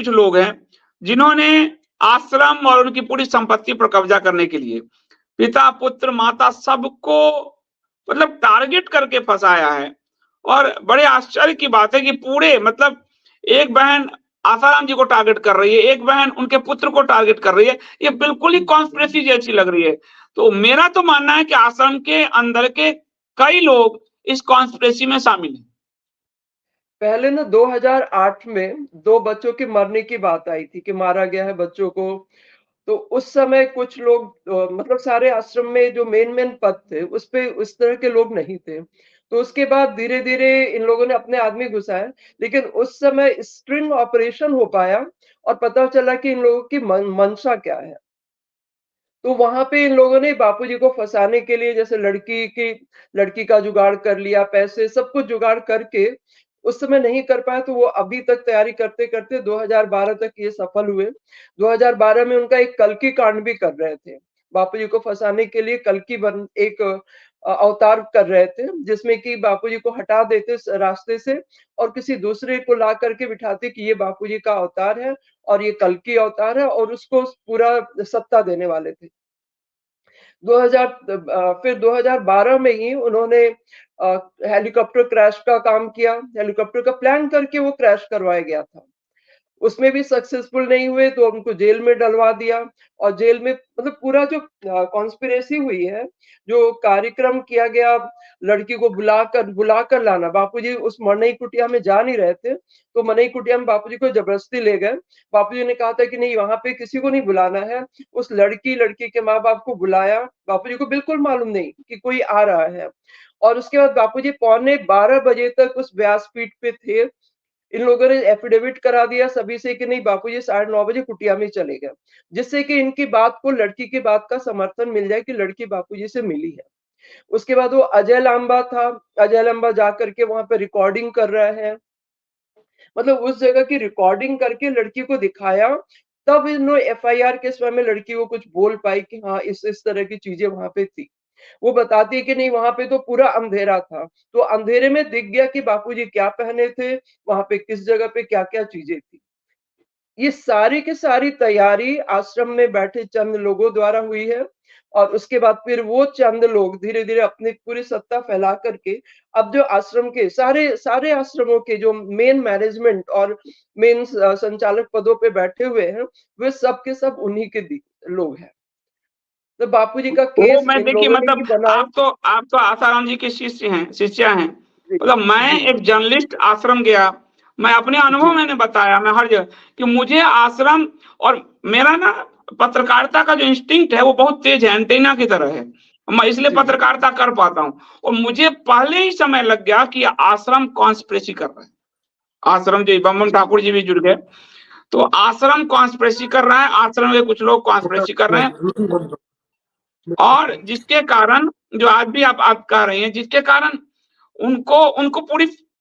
कुछ लोग हैं जिन्होंने आश्रम और उनकी पूरी संपत्ति पर कब्जा करने के लिए पिता, पुत्र, माता सबको मतलब टारगेट करके फंसाया है। और बड़े आश्चर्य की बात है कि पूरे मतलब एक बहन आसाराम जी को टारगेट कर रही है, एक बहन उनके पुत्र को टारगेट कर रही है। ये बिल्कुल ही कॉन्स्पिरेसी जैसी लग रही है। तो मेरा तो मानना है कि आश्रम के अंदर के कई लोग इस कॉन्स्पिरेसी में शामिल हैं। पहले ना 2008 में 2 बच्चों के मरने की बात आई थी कि मारा गया है बच्चों को। तो उस समय कुछ लोग मतलब सारे आश्रम में जो मेन पद थे उस पे उस तरह के लोग नहीं थे। तो उसके बाद धीरे-धीरे इन लोगों ने अपने आदमी घुसाए, लेकिन उस समय स्ट्रिंग ऑपरेशन हो पाया और पता चला कि इन लोगों की मंशा क्या है। तो वहां पे इन लोगों ने बापूजी को फंसाने के लिए जैसे लड़की का जुगाड़ कर लिया, पैसे सब कुछ जुगाड़ करके उस समय नहीं कर पाए, तो वो अभी तक तैयारी करते करते 2012 तक ये सफल हुए। 2012 में उनका एक कल्कि कांड भी कर रहे थे। बापूजी को फंसाने के लिए कल्कि बन एक अवतार कर रहे थे, जिसमें कि बापूजी को हटा देते रास्ते से और किसी दूसरे को ला करके बिठाते कि ये बापूजी का अवतार है और ये कल्कि अवतार है और उसको पूरा सत्ता देने वाले थे। 2000 फिर 2012 में ही उन्होंने हेलीकॉप्टर क्रैश का काम किया। हेलीकॉप्टर का प्लान करके वो क्रैश करवाया गया था। उसमें भी सक्सेसफुल नहीं हुए तो उनको जेल में डलवा दिया और जेल में मतलब पूरा जो कॉन्स्पिरेसी हुई है, जो कार्यक्रम किया गया, लड़की को बुलाकर लाना। बापूजी उस मरने की कुटिया में जा नहीं रहे थे, तो मरने की कुटिया में बापूजी को जबरदस्ती ले गए। बापूजी ने कहा था कि नहीं, वहां पे किसी को नहीं बुलाना है। उस लड़की के माँ बाप को बुलाया। बापूजी को बिल्कुल मालूम नहीं कि कोई आ रहा है। और उसके बाद बापूजी पौने 12 बजे तक उस व्यासपीठ पे थे। इन लोगों ने एफिडेविट करा दिया सभी से कि नहीं, बापूजी 9:30 बजे कुटिया में चले गए, जिससे कि इनकी बात को, लड़की की बात का समर्थन मिल जाए कि लड़की बापूजी से मिली है। उसके बाद वो अजय लांबा था। अजय लांबा जाकर के वहां पे रिकॉर्डिंग कर रहा है, मतलब उस जगह की रिकॉर्डिंग करके लड़की को दिखाया। तब इन्होंने एफआईआर के समय में लड़की को कुछ बोल पाई कि हाँ इस तरह की चीजें वहां पे थी। वो बताती है कि नहीं, वहां पे तो पूरा अंधेरा था, तो अंधेरे में दिख गया कि बापूजी क्या पहने थे, वहां पे किस जगह पे क्या क्या चीजें थी। ये सारी की सारी तैयारी आश्रम में बैठे चंद लोगों द्वारा हुई है। और उसके बाद फिर वो चंद लोग धीरे धीरे अपनी पूरी सत्ता फैला करके अब जो आश्रम के सारे सारे आश्रमों के जो मेन मैनेजमेंट और मेन संचालक पदों पे बैठे हुए हैं, वे सब के सब उन्हीं के लोग हैं। तो बापूजी का वो केस मैं इन देखिए लोगों ने ही मतलब बनाया। आप तो आसाराम जी के शिष्य हैं, शिष्या हैं। जी मतलब मैं जी एक जर्नलिस्ट आश्रम गया, मैं अपने अनुभव जी मैंने बताया, मैं हर जगह कि मुझे आश्रम और मेरा ना पत्रकारिता का जो इंस्टिंक्ट है वो बहुत तेज है, एंटेना की तरह है। मैं इसलिए जी पत्रकारिता कर पाता हूँ। और मुझे पहले ही समय लग गया कि आश्रम कॉन्स्पिरेसी कर रहा है। आश्रम जो बम्बम जी ठाकुर जी भी जुड़ गए, तो आश्रम कॉन्स्पिरेसी कर रहा है, आश्रम के कुछ लोग कॉन्स्पिरेसी कर रहे हैं। और जिसके कारण जो आज भी आप कह रही हैं, जिसके कारण उनको उनको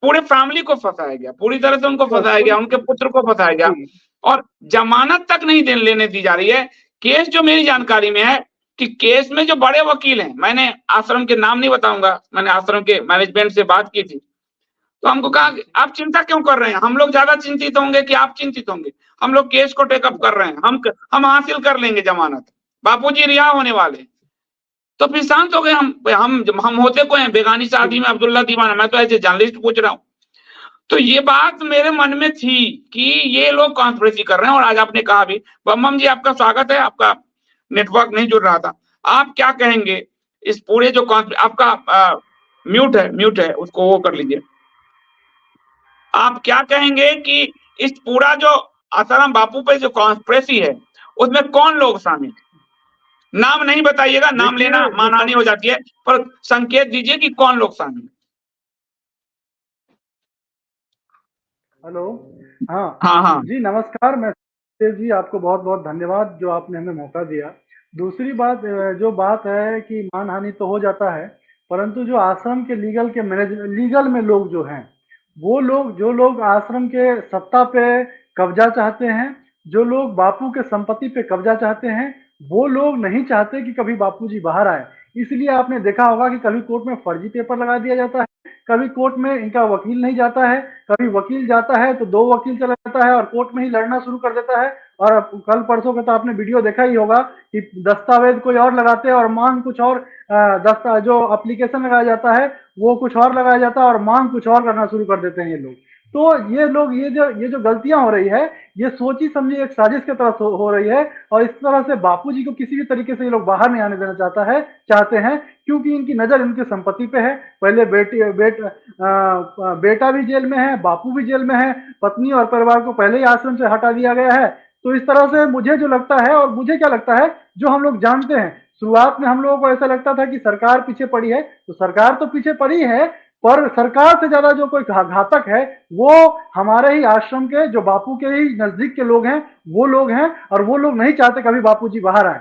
पूरे फैमिली को फंसाया गया, पूरी तरह से उनको बस फंसाया गया, उनके पुत्र को फंसाया गया। जी और जमानत तक नहीं लेने दी जा रही है। केस जो मेरी जानकारी में है कि केस में जो बड़े वकील हैं, मैंने आश्रम के नाम नहीं बताऊंगा, मैंने आश्रम के मैनेजमेंट से बात की थी, तो हमको कहा कि आप चिंता क्यों कर रहे हैं, हम लोग ज्यादा चिंतित होंगे कि आप चिंतित होंगे। हम लोग केस को टेकअप कर रहे हैं, हम हासिल कर लेंगे जमानत, बापूजी रिहा होने वाले। तो फिर शांत हो गए। हम होते कोई हैं, बेगानी शादी में अब्दुल्ला दीवाना, मैं तो ऐसे जर्नलिस्ट पूछ रहा हूँ। तो ये बात मेरे मन में थी कि ये लोग कॉन्स्पिरेसी कर रहे हैं। और आज आपने कहा भी, बम्बम जी आपका स्वागत है, आपका नेटवर्क नहीं जुड़ रहा था। आप क्या कहेंगे इस पूरे जो आपका म्यूट है, उसको वो कर लीजिए। आप क्या कहेंगे कि इस पूरा जो आसाराम बापू पे जो कॉन्स्पिरेसी है, उसमें कौन लोग शामिल हैं? नाम नहीं बताइएगा, नाम देखिए लेना जो मानहानि हो जाती है, पर संकेत दीजिए कि कौन लोग शामिल हैं। हेलो। हाँ हाँ हाँ जी, नमस्कार। मैं सुखदेव जी, आपको बहुत बहुत धन्यवाद जो आपने हमें मौका दिया। दूसरी बात, जो बात है कि मानहानि तो हो जाता है, परंतु जो आश्रम के लीगल में लोग जो हैं, वो लोग, जो लोग आश्रम के सत्ता पे कब्जा चाहते हैं, जो लोग बापू के संपत्ति पे कब्जा चाहते हैं, वो लोग नहीं चाहते कि कभी बापू जी बाहर आए। इसलिए आपने देखा होगा कि कभी कोर्ट में फर्जी पेपर लगा दिया जाता है, कभी कोर्ट में इनका वकील नहीं जाता है, कभी वकील जाता है तो 2 वकील चला जाता है और कोर्ट में ही लड़ना शुरू कर देता है। और कल परसों का तो आपने वीडियो देखा ही होगा कि दस्तावेज कोई और लगाते हैं और मांग कुछ और, जो एप्लीकेशन लगाया जाता है वो कुछ और लगाया जाता है और मांग कुछ और करना शुरू कर देते हैं ये लोग। तो ये लोग ये जो गलतियां हो रही है, ये सोची समझी एक साजिश की तरफ हो रही है। और इस तरह से बापूजी को किसी भी तरीके से ये लोग बाहर नहीं आने देना चाहते हैं, क्योंकि इनकी नजर इनकी संपत्ति पे है। पहले बेटा भी जेल में है, बापू भी जेल में है, पत्नी और परिवार को पहले ही आश्रम से हटा दिया गया है। तो इस तरह से मुझे जो लगता है, और मुझे क्या लगता है, जो हम लोग जानते हैं, शुरुआत में हम लोगों को ऐसा लगता था कि सरकार पीछे पड़ी है, तो सरकार तो पीछे पड़ी है, पर सरकार से ज्यादा जो कोई घातक है वो हमारे ही आश्रम के, जो बापू के ही नजदीक के लोग हैं, वो लोग हैं। और वो लोग नहीं चाहते कभी बापूजी बाहर आए।